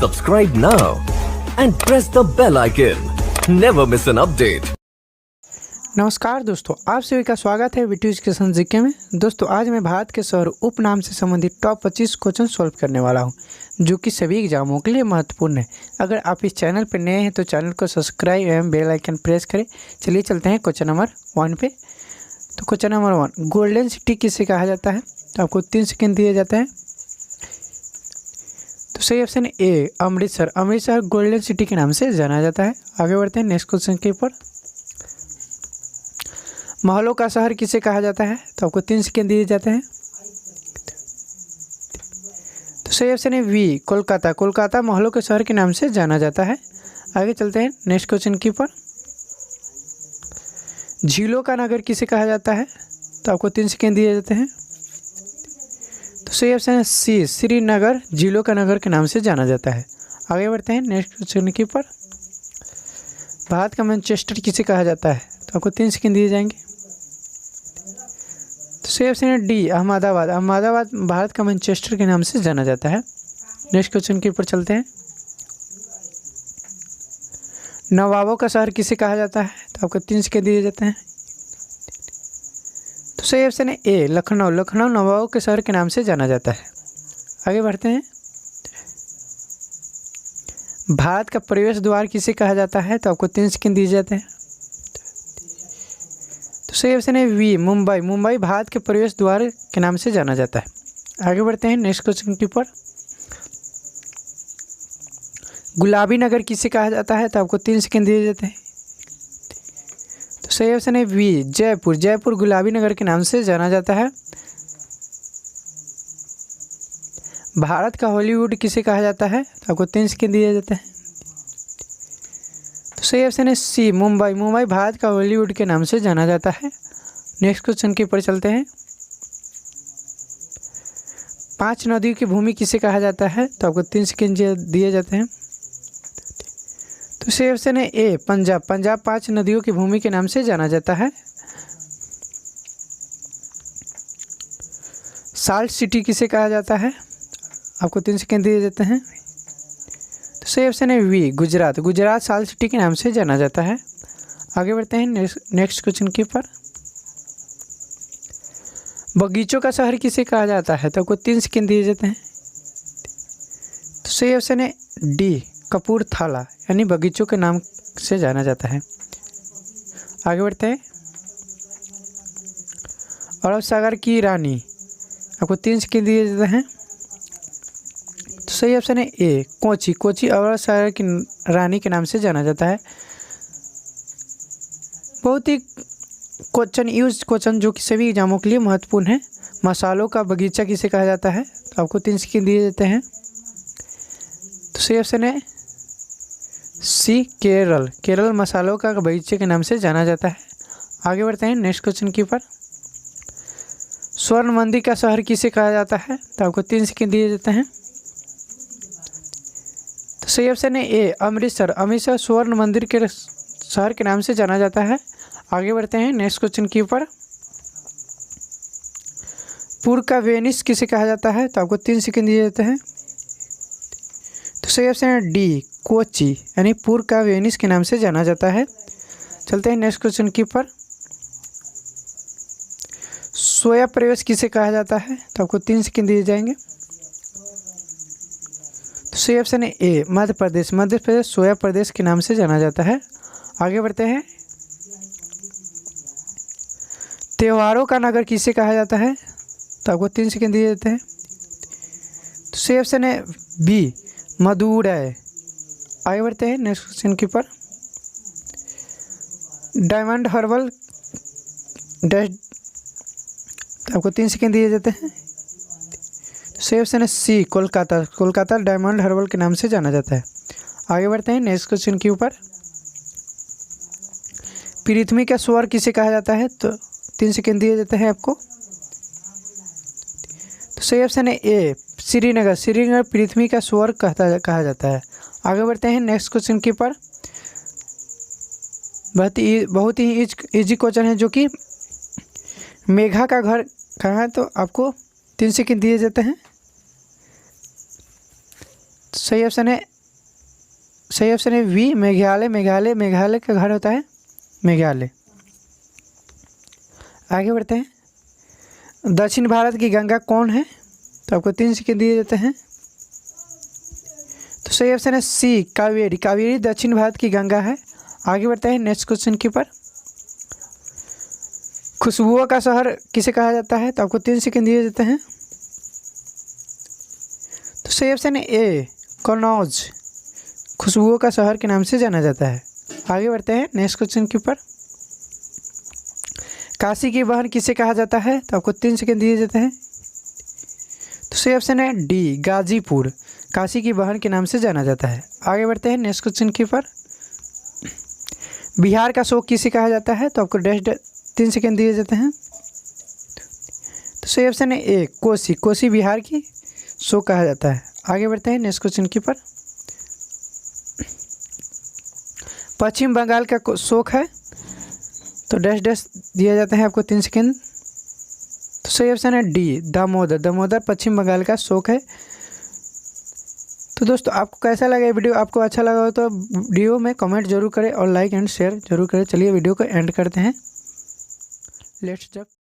Subscribe now and press the bell icon. Never miss an update. नमस्कार दोस्तों, आप सभी का स्वागत है वीडियो एजुकेशन जीके में। दोस्तों आज मैं भारत के शहर उपनाम से संबंधित टॉप 25 क्वेश्चन सॉल्व करने वाला हूं, जो कि सभी एग्जामों के लिए महत्वपूर्ण है। अगर आप इस चैनल पर नए हैं तो चैनल को सब्सक्राइब एवं बेल आइकन प्रेस करें। चलिए चलते हैं क्वेश्चन नंबर 1 पे। तो क्वेश्चन नंबर 1, गोल्डन सिटी किसे कहा जाता है? तो आपको 3 सेकेंड दिए जाते हैं। तो सही option A Amritsar. Amritsar golden city के नाम से जाना जाता है। आगे बढ़ते हैं नेक्स्ट क्वेश्चन के ऊपर। महलों का शहर किसे कहा जाता है? तो आपको 3 सेकेंड दिए जाते हैं। तो सही ऑप्शन है बी कोलकाता। कोलकाता महलों के शहर के नाम से जाना जाता है। आगे चलते हैं नेक्स्ट क्वेश्चन के ऊपर। झीलों का नगर किसे कहा जाता है? तो आपको 3 सेकेंड दिए जाते हैं। तो सही ऑप्शन है सी श्रीनगर झीलों का नगर के नाम से जाना जाता है। आगे बढ़ते हैं नेक्स्ट क्वेश्चन के ऊपर। भारत का मैनचेस्टर किसे कहा जाता है? तो आपको 3 सेकेंड दिए जाएंगे। तो सही ऑप्शन है डी अहमदाबाद। अहमदाबाद भारत का मैनचेस्टर के नाम से जाना जाता है। नेक्स्ट क्वेश्चन के ऊपर चलते हैं। नवाबों का शहर किसे कहा जाता है? तो आपको 3 सेकेंड दिए जाते हैं। तो सही ऑप्शन है ए लखनऊ। लखनऊ नवाबों के शहर के नाम से जाना जाता है। आगे बढ़ते हैं। भारत का प्रवेश द्वार किसे कहा जाता है? तो आपको 3 सेकेंड दिए जाते हैं। तो सही ऑप्शन है वी मुंबई। मुंबई भारत के प्रवेश द्वार के नाम से जाना जाता है। आगे बढ़ते हैं नेक्स्ट क्वेश्चन के ऊपर। गुलाबी नगर किसे कहा जाता है? तो आपको 3 सेकेंड दिए जाते हैं। तो सही ऑप्शन है वी जयपुर। जयपुर गुलाबी नगर के नाम से जाना जाता है। भारत का हॉलीवुड किसे कहा जाता है? तो आपको 3 सेकेंड दिए जाते हैं। तो सही ऑप्शन है सी मुंबई। मुंबई भारत का हॉलीवुड के नाम से जाना जाता है। नेक्स्ट क्वेश्चन के ऊपर चलते हैं। 5 नदियों की भूमि किसे कहा जाता है? तो आपको 3 सेकेंड दिए जाते हैं। तो सही ऑप्शन है ए पंजाब। पंजाब 5 नदियों की भूमि के नाम से जाना जाता है। साल्ट सिटी किसे कहा जाता है? आपको 3 सेकेंड दिए जाते हैं। तो सही ऑप्शन है V Gujarat. Gujarat salt city के नाम से जाना जाता है। आगे बढ़ते हैं नेक्स्ट क्वेश्चन के ऊपर। बगीचों का शहर किसे कहा जाता है? तो आपको 3 सेकेंड दिए जाते हैं। तो सही ऑप्शन है डी कपूरथला, यानी बगीचों के नाम से जाना जाता है। आगे बढ़ते हैं। अरब सागर की रानी, आपको 3 सेकेंड दिए जाते हैं। तो सही ऑप्शन है ए कोची। कोची अरब सागर की रानी के नाम से जाना जाता है। बहुत ही क्वेश्चन जो कि सभी एग्जामों के लिए महत्वपूर्ण है। मसालों का बगीचा किसे कहा जाता है? तो आपको 3 सेकेंड दिए जाते हैं। तो सही ऑप्शन है सी केरल। केरल मसालों का बगीचे के नाम से जाना जाता है। आगे बढ़ते हैं नेक्स्ट क्वेश्चन के ऊपर। स्वर्ण मंदिर का शहर किसे कहा जाता है? तो आपको 3 सेकेंड दिए जाते हैं। तो सही ऑप्शन है ए अमृतसर। अमृतसर स्वर्ण मंदिर के शहर के नाम से जाना जाता है। आगे बढ़ते हैं नेक्स्ट क्वेश्चन के ऊपर। पूर्व का वेनिस किसे कहा जाता है? तो आपको 3 सेकेंड दिए जाते हैं। तो सही ऑप्शन है डी कोची, यानी पूर्व का वेनिस के नाम से जाना जाता है। चलते हैं नेक्स्ट क्वेश्चन के ऊपर। सोया प्रवेश किसे कहा जाता है? तो आपको 3 सेकेंड दिए जाएंगे। तो सही ऑप्शन है ए मध्य प्रदेश। मध्य प्रदेश सोया प्रदेश के नाम से जाना जाता है। आगे बढ़ते हैं। त्योहारों का नगर किसे कहा जाता है? तो आपको 3 सेकेंड दिए जाते हैं। तो सही ऑप्शन है बी मदुरै। आगे बढ़ते हैं नेक्स्ट क्वेश्चन के ऊपर। डायमंड हर्बल डैश, आपको 3 सेकेंड दिए जाते हैं। सही ऑप्शन है सी कोलकाता। कोलकाता डायमंड हर्बल के नाम से जाना जाता है। आगे बढ़ते हैं नेक्स्ट क्वेश्चन के ऊपर। पृथ्वी का स्वर किसे कहा जाता है? तो 3 सेकेंड दिए जाते हैं आपको। तो सही ऑप्शन है ए श्रीनगर। श्रीनगर पृथ्वी का स्वर कहा जाता है। आगे बढ़ते हैं नेक्स्ट क्वेश्चन के ऊपर। बहुत ही इजी क्वेश्चन है, जो कि मेघा का घर कहाँ है? तो आपको 3 सेकेंड दिए जाते हैं। सही ऑप्शन है सही ऑप्शन है वी मेघालय। मेघालय मेघालय का घर होता है मेघालय। आगे बढ़ते हैं। दक्षिण भारत की गंगा कौन है? तो आपको 3 सेकंड दिए जाते हैं। तो सही ऑप्शन है सी कावेरी। कावेरी दक्षिण भारत की गंगा है। आगे बढ़ते हैं नेक्स्ट क्वेश्चन के ऊपर। खुशबुओं का शहर किसे कहा जाता है? तो आपको 3 सेकंड दिए जाते हैं। तो सही ऑप्शन है ए कन्नौज। खुशबुओं का शहर के नाम से जाना जाता है। आगे बढ़ते हैं नेक्स्ट क्वेश्चन के ऊपर। काशी की बहन किसे कहा जाता है? तो आपको 3 सेकंड दिए जाते हैं। तो सही ऑप्शन है डी गाजीपुर। काशी की बहन के नाम से जाना जाता है। आगे बढ़ते हैं नेक्स्ट क्वेश्चन के ऊपर। बिहार का शोक किसे कहा जाता है? तो आपको 3 सेकंड दिए जाते हैं। तो सही ऑप्शन है ए कोसी। कोसी बिहार की शोक कहा जाता है। आगे बढ़ते हैं नेक्स्ट क्वेश्चन के ऊपर। पश्चिम बंगाल का शोक है तो डैश दिया जाता है आपको 3 सेकंड। तो सही ऑप्शन है डी दामोदर। दामोदर पश्चिम बंगाल का शोक है। तो दोस्तों आपको कैसा लगा ये वीडियो? आपको अच्छा लगा हो तो वीडियो में कमेंट जरूर करें और लाइक एंड शेयर जरूर करें। चलिए वीडियो को एंड करते हैं। लेट्स जब